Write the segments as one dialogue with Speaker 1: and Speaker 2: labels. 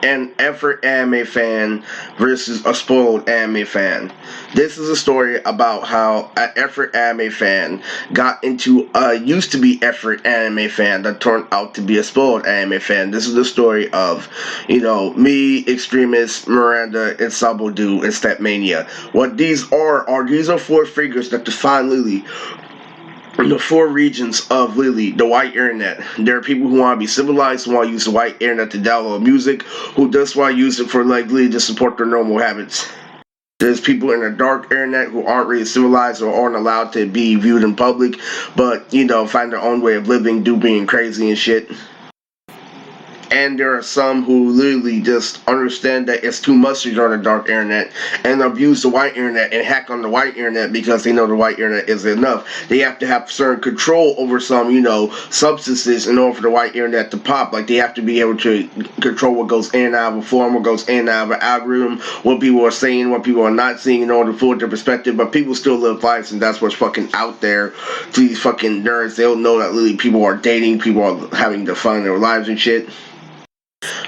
Speaker 1: An effort anime fan versus a spoiled anime fan. This is a story about how an effort anime fan got into a used to be effort anime fan that turned out to be a spoiled anime fan. This is the story of, me, Extremist, Miranda, and Sabodu, and Stepmania. What these are four figures that define Lily, the four regions of Lily, the white internet. There are people who want to be civilized, who want to use the white internet to download music, who just want to use it for like Lily to support their normal habits. There's people in the dark internet who aren't really civilized or aren't allowed to be viewed in public, but find their own way of living, do being crazy and shit. And there are some who literally just understand that it's too much to join the dark internet and abuse the white internet and hack on the white internet because they know the white internet isn't enough. They have to have certain control over some, substances in order for the white internet to pop. Like they have to be able to control what goes in and out of a forum, what goes in and out of an algorithm, what people are saying, what people are not seeing in order to forward their perspective. But people still live lives, and that's what's fucking out there to these fucking nerds. They don't know that literally people are dating, people are having to find their lives and shit.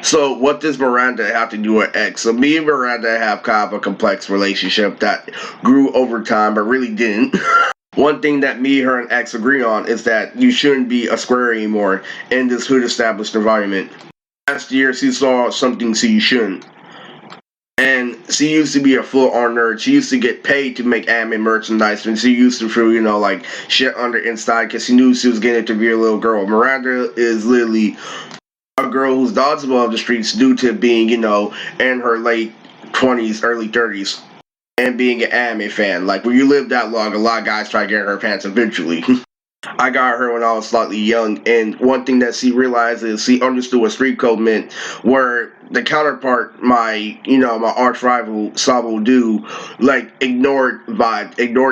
Speaker 1: So what does Miranda have to do with X? So me and Miranda have kind of a complex relationship that grew over time, but really didn't. One thing that me, her, and X agree on is that you shouldn't be a square anymore in this hood established environment. Last year, she saw something she shouldn't. And she used to be a full-on nerd. She used to get paid to make anime merchandise, and she used to throw, like, shit on the inside because she knew she was getting to be a little girl. Miranda is literally a girl who's dodged above the streets due to being, in her late 20s, early 30s, and being an anime fan. Like, when you live that long, a lot of guys try to get in her pants eventually. I got her when I was slightly young, and one thing that she realized is she understood what street code meant, where the counterpart, my arch rival Sabo do, like ignored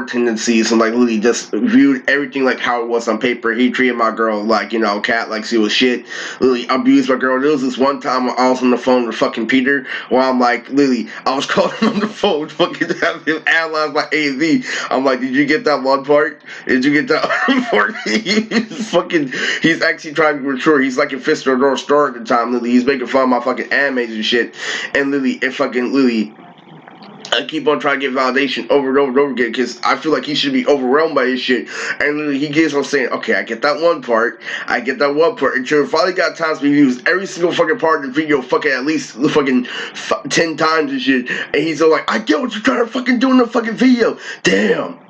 Speaker 1: tendencies and like literally just viewed everything like how it was on paper. He treated my girl like cat like she was shit. Literally abused my girl. There was this one time I was on the phone with fucking Peter, while I'm like literally I was calling him on the phone, fucking have him analyze my AV. I'm like, did you get that one part? Did you get that part? He's actually trying to be mature. He's like a fist or North Star at the time. Literally, he's making fun of my fucking animes and shit. And literally, I keep on trying to get validation over and over and over again because I feel like he should be overwhelmed by his shit. And literally, he keeps on saying, okay, I get that one part. Until finally got times we used every single fucking part of the video fucking at least fucking 10 times and shit. And he's all like, I get what you're trying to fucking do in the fucking video. Damn.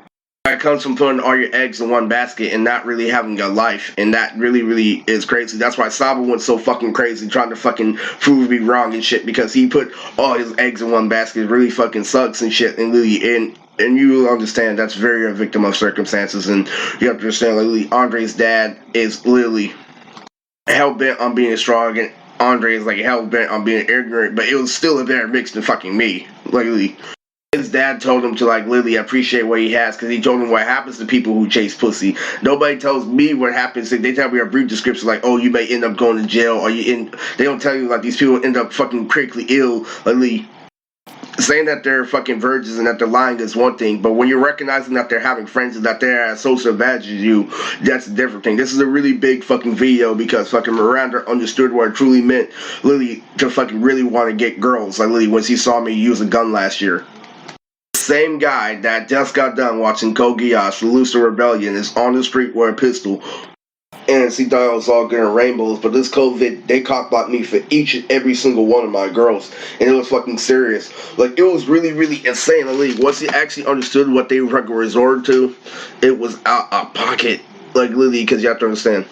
Speaker 1: That comes from putting all your eggs in one basket and not really having a life, and that really, really is crazy. That's why Saba went so fucking crazy trying to fucking prove me wrong and shit, because he put all his eggs in one basket. It really fucking sucks and shit, and really, and you understand that's very a victim of circumstances, and you have to understand, like, literally, Andre's dad is literally hell-bent on being strong, and Andre is, like, hell-bent on being ignorant, but it was still a better mix than fucking me, like, literally. His dad told him to like literally appreciate what he has, because he told him what happens to people who chase pussy. Nobody tells me what happens. They tell me a brief description like, oh, you may end up going to jail, or they don't tell you like these people end up fucking critically ill. Literally saying that they're fucking virgins and that they're lying is one thing, but when you're recognizing that they're having friends and that they're as social advantage as you, that's a different thing. This is a really big fucking video because fucking Miranda understood what it truly meant, literally, to fucking really want to get girls. Like literally when she saw me use a gun last year. Same guy that just got done watching Code Geass, the Lucifer Rebellion, is on the street with a pistol, and she thought it was all good and rainbows, but this COVID, they cockblocked me for each and every single one of my girls, and it was fucking serious. Like, it was really, really insane. Like, once he actually understood what they were resorted to, it was out of pocket. Like, literally, because you have to understand.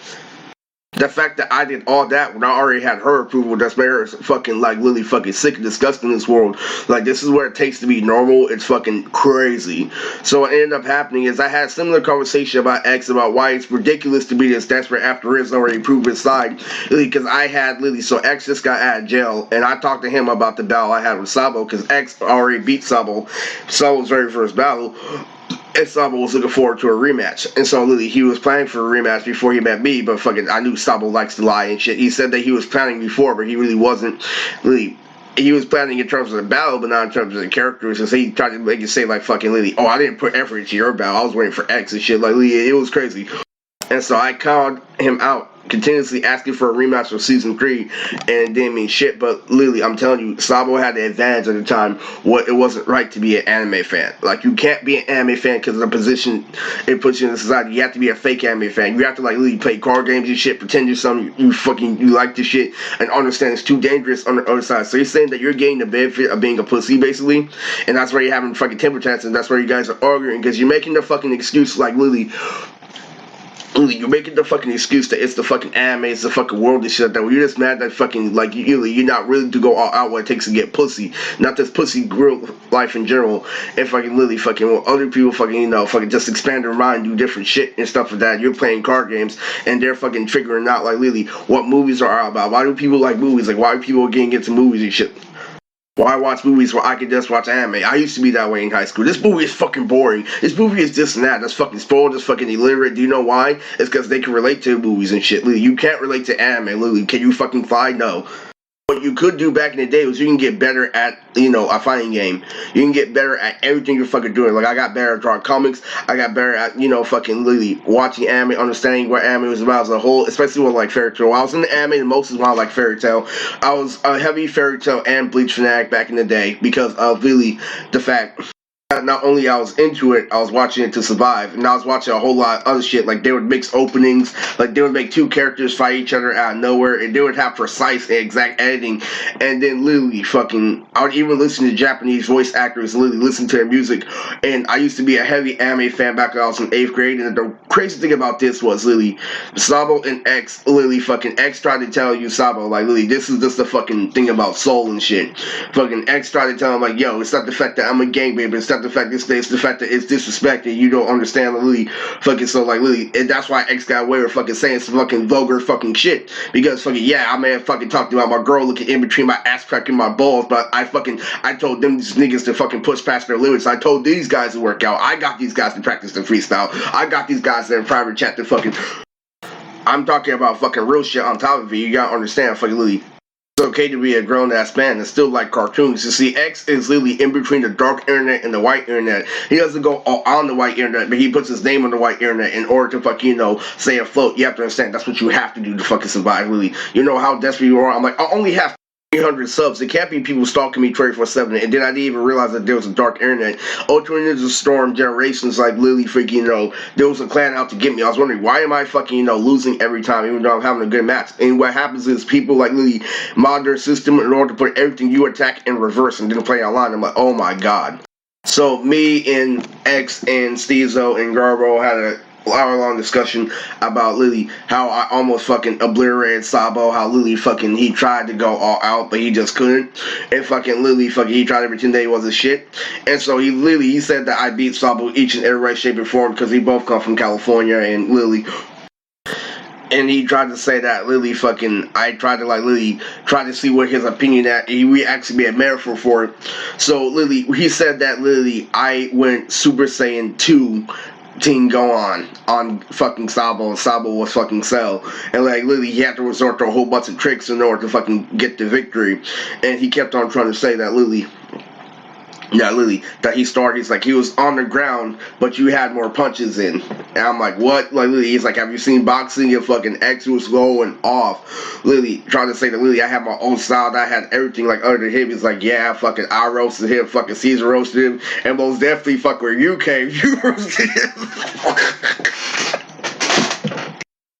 Speaker 1: The fact that I did all that when I already had her approval, that's made her fucking, like, literally fucking sick and disgusting in this world. Like, this is what it takes to be normal. It's fucking crazy. So what ended up happening is I had a similar conversation about X, about why it's ridiculous to be this desperate after Riz already proved his side. Because I had literally, so X just got out of jail, and I talked to him about the battle I had with Sabo, because X already beat Sabo. Sabo's very first battle. And Sabo was looking forward to a rematch. And so literally he was planning for a rematch before he met me, but fucking I knew Sabo likes to lie and shit. He said that he was planning before, but he really wasn't. Really, he was planning in terms of the battle, but not in terms of the characters. So he tried to make it say like fucking Lily, oh, I didn't put effort into your battle. I was waiting for X and shit. Like, it was crazy. And so I called him out, continuously asking for a rematch of season 3, and it didn't mean shit. But literally, I'm telling you, Sabo had the advantage at the time. What it wasn't right to be an anime fan. Like, you can't be an anime fan because of the position it puts you in the society. You have to be a fake anime fan. You have to like literally play card games and shit, pretend you're something you like the shit, and understand it's too dangerous on the other side. So you're saying that you're getting the benefit of being a pussy, basically, and that's why you're having fucking temper tantrums, and that's why you guys are arguing, because you're making the fucking excuse like literally. You're making the fucking excuse that it's the fucking anime, it's the fucking world and shit. That you're just mad that fucking like you're not willing to go all out what it takes to get pussy, not this pussy girl life in general. And fucking literally fucking when other people fucking fucking just expand their mind, do different shit and stuff like that. You're playing card games and they're fucking figuring out like literally what movies are all about. Why do people like movies? Like why are people getting into movies and shit? Why watch movies where I could just watch anime? I used to be that way in high school. This movie is fucking boring. This movie is this and that. That's fucking spoiled. That's fucking illiterate. Do you know why? It's because they can relate to movies and shit. Literally, you can't relate to anime. Literally, can you fucking fly? No. What you could do back in the day was you can get better at, a fighting game. You can get better at everything you're fucking doing. Like, I got better at drawing comics. I got better at, fucking literally watching anime, understanding what anime was about as a whole, especially with, like, Fairy Tail. I was in the anime the most is when I like Fairy Tail. I was a heavy Fairy Tail and Bleach fanatic back in the day because of really the fact not only I was into it, I was watching it to survive, and I was watching a whole lot of other shit. Like they would mix openings, like they would make two characters fight each other out of nowhere, and they would have precise and exact editing. And then literally, fucking, I would even listen to Japanese voice actors, literally listen to their music. And I used to be a heavy anime fan back when I was in 8th grade. And the crazy thing about this was literally Sabo and X, literally fucking X tried to tell you Sabo, like literally this is just the fucking thing about soul and shit. Fucking X tried to tell him like, yo, it's not the fact that I'm a gangbanger, it's not the fact it's the fact that it's disrespected. You don't understand literally fucking so like literally, and that's why X got away with fucking saying some fucking vulgar fucking shit because fucking I may have fucking talked about my girl looking in between my ass crack and my balls, but I told them these niggas to fucking push past their limits. I told these guys to work out. I got these guys to practice the freestyle. I got these guys in private chat to fucking. I'm talking about fucking real shit on top of it. You gotta understand fucking literally. It's okay to be a grown-ass man and still like cartoons. You see, X is literally in between the dark internet and the white internet. He doesn't go all on the white internet, but he puts his name on the white internet in order to fucking, stay afloat. You have to understand, that's what you have to do to fucking survive, really. You know how desperate you are? I'm like, I only have 300 subs. It can't be people stalking me 24/7. And then I didn't even realize that there was a dark internet. Ultra Ninja Storm Generations, like literally freaking, there was a clan out to get me. I was wondering, why am I fucking, losing every time, even though I'm having a good match? And what happens is people like literally mod their system in order to put everything you attack in reverse and then play online. I'm like, oh my god. So me and X and Steezo and Garbo had a hour-long discussion about Lily, how I almost fucking obliterated Sabo, how Lily fucking, he tried to go all out, but he just couldn't, and fucking Lily fucking, he tried everything that he was a shit, and so he said that I beat Sabo each and every way, shape, and form, because we both come from California, and Lily, and he tried to say that Lily fucking, I tried to like Lily, try to see what his opinion that he would actually be a metaphor for it. So Lily, he said that Lily, I went Super Saiyan 2 Team go on fucking Sabo, and Sabo was fucking Cell, and like literally he had to resort to a whole bunch of tricks in order to fucking get the victory, and he kept on trying to say that Lily, that he started, he's like, he was on the ground, but you had more punches in. And I'm like, what? Like, Lily, he's like, have you seen boxing? And fucking X was going off. Lily, trying to say that, Lily, I had my own style, that I had everything, like, other than him. He's like, yeah, fucking, I roasted him, fucking Caesar roasted him, and most definitely, fuck, where you came, you roasted him.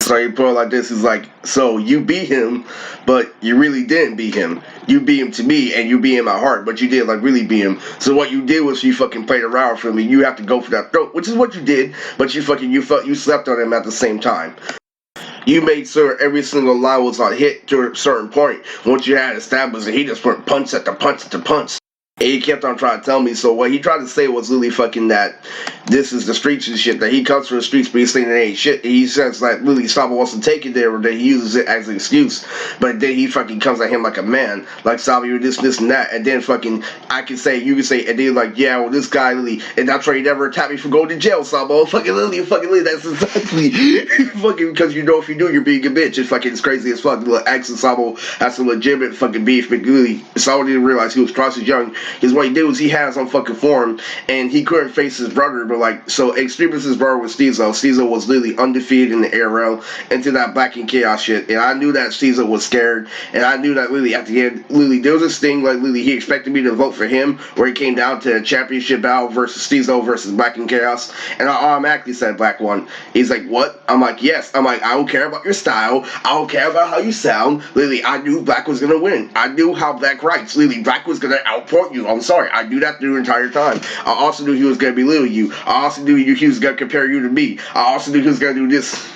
Speaker 1: So he put it like this, he's like, so you beat him, but you really didn't beat him. You beat him to me, and you beat him at heart, but you did like really beat him. So what you did was you fucking played around for me. You have to go for that throat, which is what you did, but you slept on him at the same time. You made sure every single line was on hit to a certain point. Once you had established it, he just went punch at the punch at the punch. And he kept on trying to tell me, so what he tried to say was really fucking that this is the streets and shit, that he comes from the streets, but he's saying it ain't shit. He says that Lily Sabo wants to take it there, or that he uses it as an excuse, but then he fucking comes at him like a man, like Sabo, you're this and that, and then fucking, you can say, and then like, yeah, well, this guy Lily, and that's why he never attacked me for going to jail, Sabo, fucking Lily, that's exactly, fucking, because you know if you do, you're being a bitch. It's crazy as fuck. X and Sabo has some legitimate fucking beef, but Lily, Sabo didn't realize he was twice as young Because what he did was he had his own fucking form, and he couldn't face his brother. But like, so Extremis' brother was Steezo. Steezo was literally undefeated in the ARL into that Black and Chaos shit, and I knew that Steezo was scared, and I knew that literally at the end, literally there was this thing like literally he expected me to vote for him, where it came down to a championship battle versus Steezo versus Black and Chaos, and I automatically said Black won. He's like, what? I'm like, yes. I'm like, I don't care about your style. I don't care about how you sound. Literally, I knew Black was gonna win. I knew how Black writes. Literally, Black was gonna outpoint you. I'm sorry. I knew that the entire time. I also knew he was gonna belittle you. I also knew he was gonna compare you to me. I also knew he was gonna do this.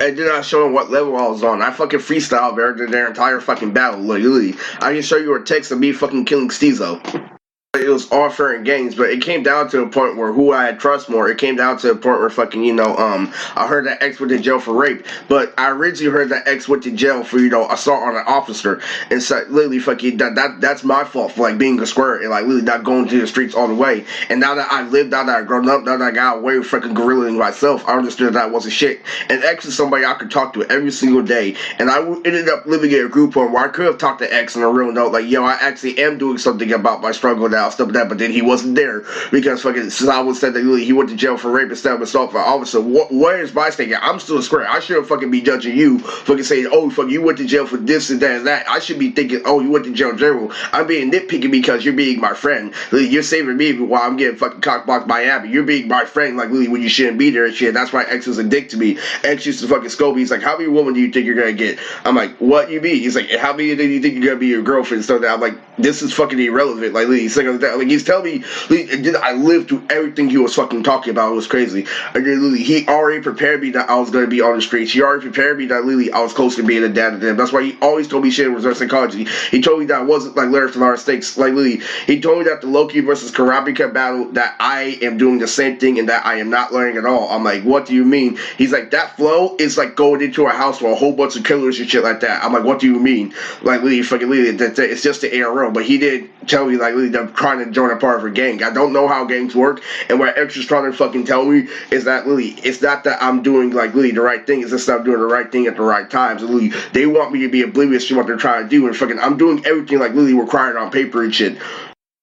Speaker 1: And then I showed him what level I was on. I fucking freestyled their entire fucking battle. Literally, I can show you a text of me fucking killing Steezo. It was all fair and games, but it came down to a point where who I had trust more. It came down to a point where fucking, I heard that X went to jail for rape, but I originally heard that X went to jail for, assault on an officer, and so literally fucking that's my fault for like being a square and like really not going to the streets all the way. And now that I've lived, now that I've grown up, now that I got away with fucking gorillaing myself, I understood that wasn't shit. And X is somebody I could talk to every single day, and I ended up living in a group home where I could have talked to X on a real note, like, yo, I actually am doing something about my struggle now, stuff like that, but then he wasn't there because fucking Sawa said that he went to jail for rape instead of assault for officer. Where is my stake? I'm still a square. I shouldn't fucking be judging you, fucking saying, oh, fuck, you went to jail for this and that and that. I should be thinking, oh, you went to jail in general. I'm being nitpicky because you're being my friend. You're saving me while I'm getting fucking cockblocked by Abby. You're being my friend, like, really, when you shouldn't be there and shit. That's why X is a dick to me. X used to fucking scope me. He's like, how many women do you think you're gonna get? I'm like, what you mean? He's like, how many do you think you're gonna be your girlfriend? So that I'm like, this is fucking irrelevant. Like, he's like that. Like, he's telling me, I lived through everything he was fucking talking about. It was crazy. He already prepared me that I was gonna be on the streets. He already prepared me that literally I was close to being a dad to them. That's why he always told me shit in reverse psychology. He told me that I wasn't like learning from our mistakes. Like literally, he told me that the Loki versus Karabika battle that I am doing the same thing and that I am not learning at all. I'm like, what do you mean? He's like, that flow is like going into a house with a whole bunch of killers and shit like that. I'm like, what do you mean? Like literally, fucking literally, it's just the ARO. But he did tell me like literally they're trying to join a part of a gang. I don't know how gangs work, and what X is trying to fucking tell me is that literally it's not that I'm doing like literally the right thing, it's just that I'm doing the right thing at the right times. And literally they want me to be oblivious to what they're trying to do, and fucking I'm doing everything like literally required on paper and shit.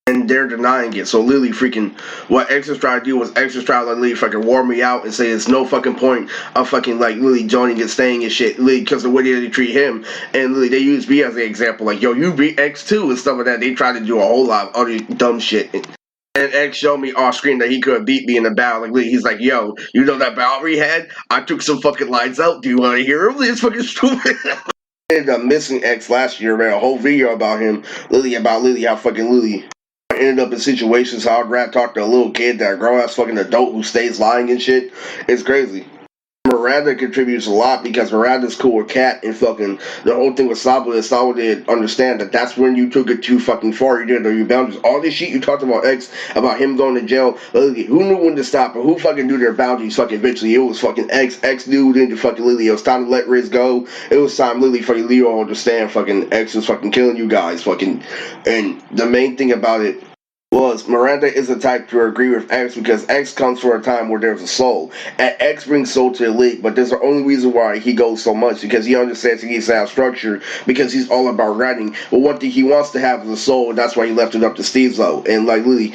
Speaker 1: And they're denying it. So literally freaking what X is trying to do was X is trying to like literally fucking warn me out and say there's no fucking point of fucking like literally joining and staying and shit literally because of the way they treat him. And literally they use me as an example, like, yo, you beat X too and stuff like that. They try to do a whole lot of other dumb shit. And X showed me off screen that he could beat me in the battle. Like, he's like, yo, you know that battle we had? I took some fucking lines out. Do you want to hear him? It's fucking stupid. I ended up missing X last year, man. A whole video about him. About Lily, how fucking Lily. I ended up in situations how I'd rather talk to a little kid than a grown ass fucking adult who stays lying and shit. It's crazy. Miranda contributes a lot because Miranda's cool with Cat and fucking the whole thing with Sabo is Sabo didn't understand that that's when you took it too fucking far. You didn't know your boundaries. All this shit you talked about X, about him going to jail. Who knew when to stop or who fucking knew their boundaries fucking eventually? It was fucking X. X knew then to fucking Lily. It was time to let Riz go. It was time Lily fucking Leo understand fucking X was fucking killing you guys fucking. And the main thing about it was Miranda is the type to agree with X because X comes from a time where there's a soul. And X brings soul to the league, but there's the only reason why he goes so much because he understands he needs to have structure because he's all about writing. But one thing he wants to have is a soul, and that's why he left it up to Steezo. And like Lily,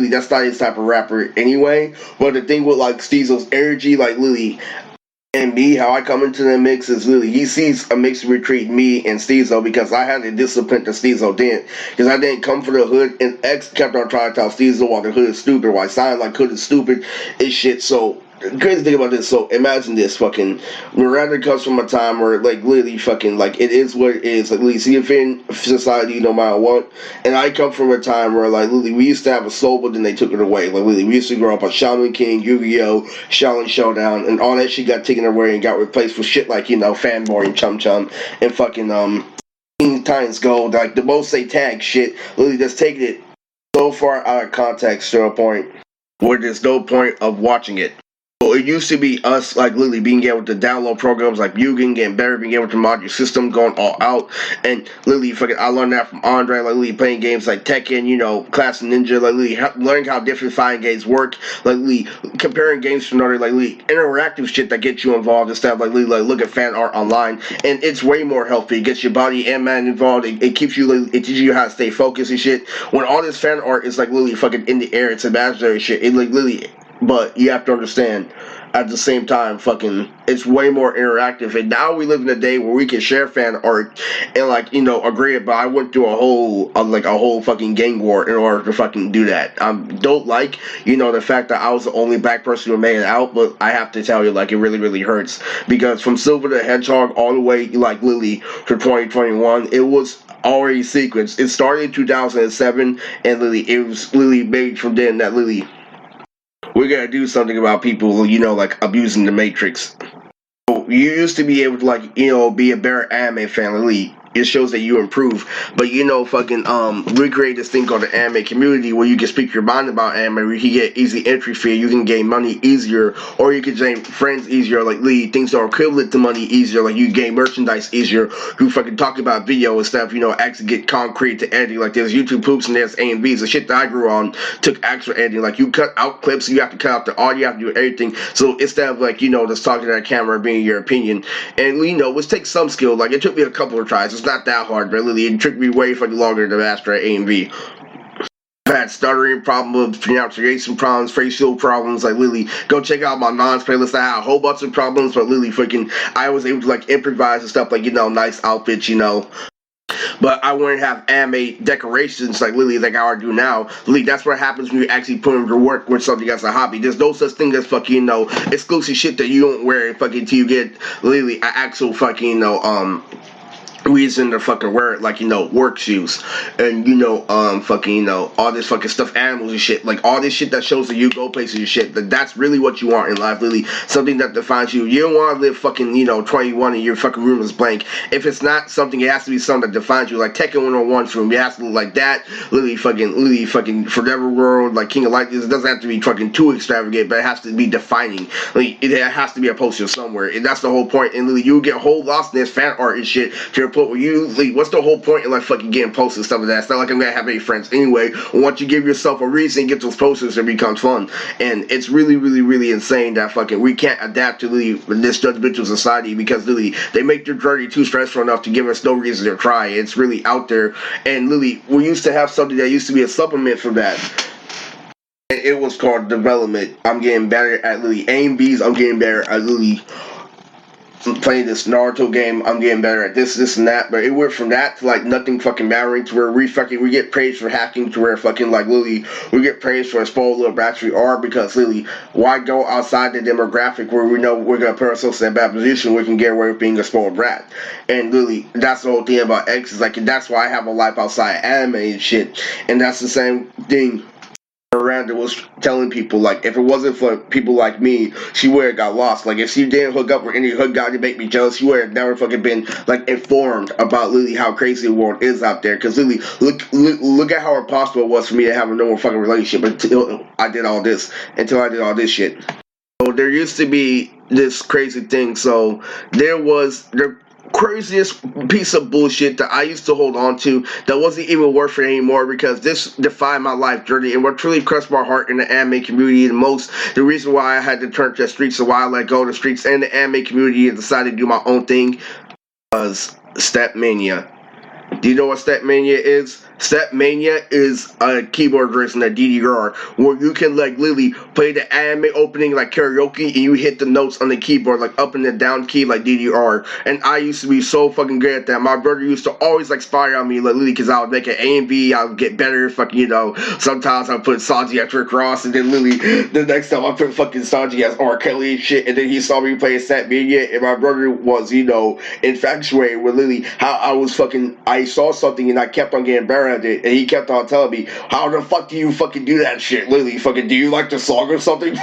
Speaker 1: that's not his type of rapper anyway. But the thing with like Steezo's energy, like Lily and me, how I come into the mix is really he sees a mix between me and Steezo because I had the discipline that Steezo didn't. Because I didn't come from the hood, and X kept on trying to tell Steezo why the hood is stupid, why sign like hood is stupid and shit. So the crazy thing about this, so imagine this fucking Miranda comes from a time where like literally fucking like it is what it is, like literally see if in society no matter what. And I come from a time where like literally we used to have a soul but then they took it away. Like literally we used to grow up on Shaman King, Yu-Gi-Oh, Shaolin Showdown, and all that shit got taken away and got replaced with shit like, Fanboy and Chum Chum and fucking King Titans Gold, like the most satanic shit. Literally just taking it so far out of context to a point where there's no point of watching it. So it used to be us like literally being able to download programs like Mugen, getting better, being able to mod your system, going all out, and literally fucking I learned that from Andre, like literally playing games like Tekken, Classic Ninja, like literally learning how different fighting games work, like literally comparing games to another, like literally interactive shit that gets you involved instead of like literally like look at fan art online, and it's way more healthy. It gets your body and mind involved. It keeps you, it teaches you how to stay focused and shit. When all this fan art is like literally fucking in the air, it's imaginary shit. It like literally, but you have to understand. At the same time, fucking, it's way more interactive. And now we live in a day where we can share fan art and agree. But I went through a whole fucking gang war in order to fucking do that. Don't like, the fact that I was the only black person who made it out. But I have to tell you, like, it really, really hurts because from Silver the Hedgehog all the way, like, literally for 2021, it was already sequenced. It started in 2007, and literally it was literally made from then that literally we're gonna do something about people, like abusing the Matrix. So you used to be able to be a better anime fan. Literally, it shows that you improve. But we create this thing called the anime community where you can speak your mind about anime, where you can get easy entry fee, you can gain money easier, or you can gain friends easier, like Lee, things that are equivalent to money easier, like you gain merchandise easier, you fucking talk about video and stuff, actually get concrete to editing, like there's YouTube poops and there's A&Bs, the shit that I grew on took actual editing, like you cut out clips, you have to cut out the audio, you have to do everything, so instead of just talking to that camera being your opinion, and which takes some skill, like it took me a couple of tries, it's not that hard, but literally it took me way fucking longer to master at A&B. I had stuttering problems, pronunciation problems, facial problems, like literally go check out my Nons playlist. I had a whole bunch of problems, but literally fucking I was able to improvise and stuff, nice outfits, but I wouldn't have anime decorations like how I do now. Literally, that's what happens when you actually put in your work with something as a hobby. There's no such thing as fucking exclusive shit that you don't wear fucking till you get literally an actual fucking reason to fucking wear it, work shoes, and all this fucking stuffed animals and shit, like all this shit that shows that you go places and shit. That's really what you want in life, literally something that defines you. You don't want to live fucking 21 and your fucking room is blank. If it's not something, it has to be something that defines you, like Tekken 101's room. It has to look like that, literally fucking Forever World, like King of Light. It doesn't have to be fucking too extravagant, but it has to be defining. Like it has to be a poster somewhere, and that's the whole point. And literally you get whole lost in this fan art and shit to point where what's the whole point in fucking getting posters and stuff like that? It's not like I'm gonna have any friends anyway. Once you give yourself a reason, get those posters, it becomes fun. And it's really, really, really insane that fucking we can't adapt to this judgmental society because literally they make their journey too stressful enough to give us no reason to try. It's really out there, and literally we used to have something that used to be a supplement for that. It was called development. I'm getting better at literally A&Bs. I'm getting better at literally playing this Naruto game. I'm getting better at this and that, but it went from that to nothing fucking mattering to where we get praised for hacking to where fucking literally we get praised for as spoiled little brats we are, because literally why go outside the demographic where we know we're gonna put ourselves in a bad position we can get away with being a spoiled brat. And literally that's the whole thing about X is that's why I have a life outside anime and shit. And that's the same thing Miranda was telling people, if it wasn't for people like me, she would have got lost. If she didn't hook up with any hood guy to make me jealous, she would have never fucking been informed about literally how crazy the world is out there. Because literally, look at how impossible it was for me to have a normal fucking relationship until I did all this shit. So there used to be this crazy thing. So there craziest piece of bullshit that I used to hold on to that wasn't even worth it anymore, because this defined my life journey and what truly crushed my heart in the anime community the most. The reason why I had to turn to the streets and why I let go of the streets and the anime community and decided to do my own thing was Stepmania. Do you know what Stepmania is? Stepmania is a keyboard version of DDR where you can literally play the anime opening karaoke and you hit the notes on the keyboard up and the down key like DDR. And I used to be so fucking good at that. My brother used to always spy on me literally because I would make an A and B, I would get better sometimes I put Sanji after a cross, and then literally the next time I put fucking Sanji as R. Kelly and shit, and then he saw me play Stepmania, and my brother was infatuated with literally how I saw something and I kept on getting better at it, and he kept on telling me, how the fuck do you fucking do that shit? Literally, fucking, do you like the song or something?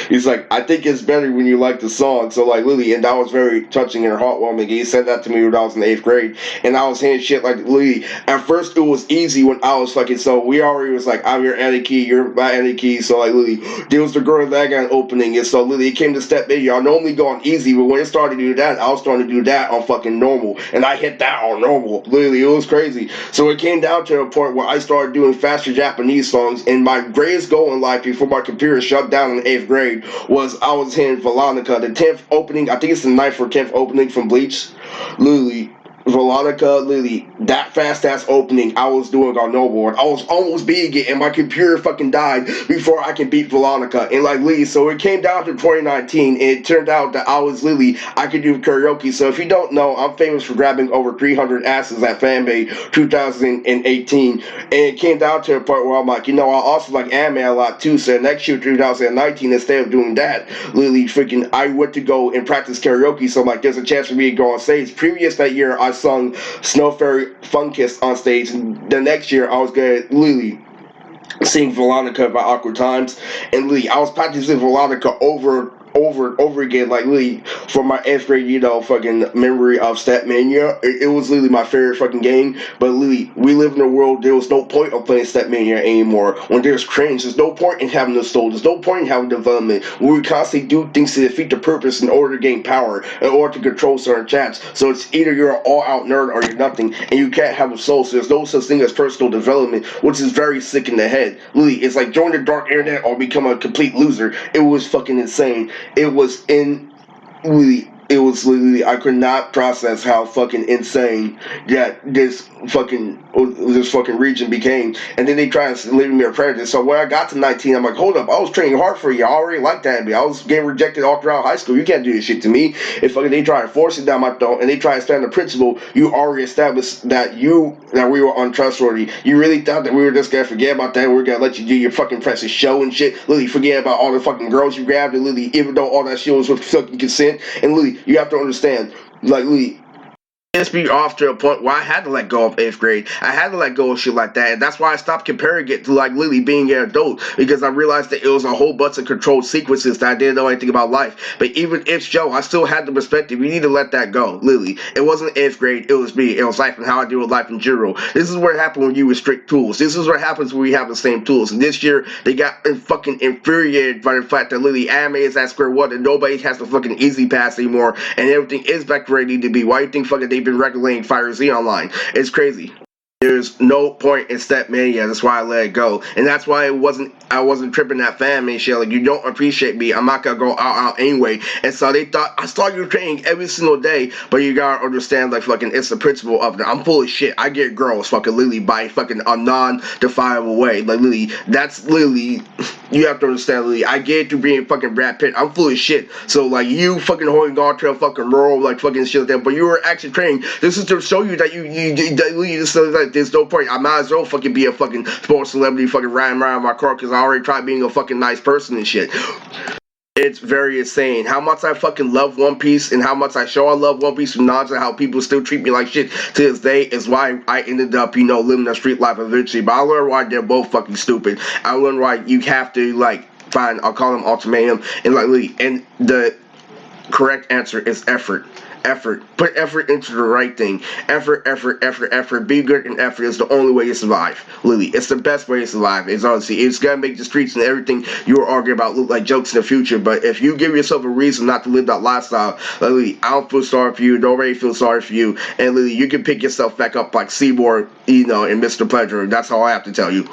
Speaker 1: He's like, I think it's better when you like the song. So like Lily, and that was very touching and heartwarming. He said that to me when I was in the 8th grade, and I was hearing shit like Lily. At first, it was easy when I was fucking. So we already was like, I'm your Anarchy, you're my Anarchy. So like Lily, there was the girl that got an opening, and so Lily, it came to step in. I normally go on easy, but when it started to do that, I was starting to do that on fucking normal, and I hit that on normal. Literally, it was crazy. So it came down to a point where I started doing faster Japanese songs, and my greatest goal in life before my computer shut down in the 8th grade was I was hitting Veronica, the 10th opening. I think it's the 9th or 10th opening from Bleach. Literally, Veronica, Lily, that fast ass opening I was doing on Noble. I was almost beating it, and my computer fucking died before I can beat Veronica. And like Lily, so it came down to 2019, and it turned out that I was Lily. I could do karaoke. So if you don't know, I'm famous for grabbing over 300 asses at Fanbase 2018, and it came down to a part where I'm like, I also like anime a lot too. So next year, 2019, instead of doing that, Lily, freaking, I went to go and practice karaoke. So like, there's a chance for me to go on stage. Previous that year, I sung Snow Fairy Fun Kiss on stage, and the next year I was gonna Lily sing Veronica by Awkward Times, and Lily, I was practicing Veronica over and over again, like literally from my 8th grade, fucking memory of Statmania. It was literally my favorite fucking game. But literally, we live in a world there was no point of playing Statmania anymore. When there's cringe, there's no point in having the soul. There's no point in having development. We constantly do things to defeat the purpose in order to gain power, in order to control certain chats. So it's either you're an all-out nerd or you're nothing, and you can't have a soul. So there's no such thing as personal development, which is very sick in the head. Literally, it's like join the dark internet or become a complete loser. It was fucking insane. It was literally, I could not process how fucking insane that this fucking region became. And then they tried to leave me a prejudice. So when I got to 19, I'm like, hold up, I was training hard for you. I already liked that. I was getting rejected all throughout high school. You can't do this shit to me. If fucking they try to force it down my throat and they try to stand the principle, you already established that we were untrustworthy. You really thought that we were just gonna forget about that. We were gonna let you do your fucking precious show and shit. Literally forget about all the fucking girls you grabbed, and literally, even though all that shit was with fucking consent. And literally, you have to understand, like literally, it's be off to a point where I had to let go of 8th grade. I had to let go of shit like that, and that's why I stopped comparing it to like Lily being an adult, because I realized that it was a whole bunch of controlled sequences that I didn't know anything about life. But even if so, I still had the perspective. You need to let that go, Lily. It wasn't 8th grade. It was me. It was life and how I deal with life in general. This is what happened when you restrict tools. This is what happens when we have the same tools. And this year they got fucking infuriated by the fact that Lily anime is at square one and nobody has the fucking easy pass anymore, and everything is back where it need to be. Why do you think fucking they been regulating Fire Z Online? It's crazy. There's no point in Statmania. That's why I let it go, and that's why I wasn't tripping that fan man shit. Like, you don't appreciate me, I'm not gonna go out anyway. And so they thought I saw you training every single day, but you gotta understand, like fucking, it's the principle of it. I'm full of shit. I get girls fucking literally by fucking a non-defiable way. Like literally, that's literally, you have to understand, literally, I get it through being fucking Brad Pitt. I'm full of shit. So like you fucking holding on to a fucking role like fucking shit like that, but you were actually training. This is to show you that there's no point. I might as well fucking be a fucking sports celebrity fucking riding around my car, because I already tried being a fucking nice person and shit. It's very insane how much I fucking love One Piece, and how much I show I love One Piece from Naruto, how people still treat me like shit to this day is why I ended up, living a street life eventually. But I learned why they're both fucking stupid. I learned why you have to, like, find, I'll call them ultimatum, and like, and the correct answer is effort. Put effort into the right thing. Effort. Be good, and effort is the only way to survive. Literally, it's the best way to survive. It's honestly, it's gonna make the streets and everything you were arguing about look like jokes in the future. But if you give yourself a reason not to live that lifestyle, literally, I don't feel sorry for you. Nobody feels sorry for you. And literally, you can pick yourself back up like Seymour, and Mr. Pleasure. That's all I have to tell you.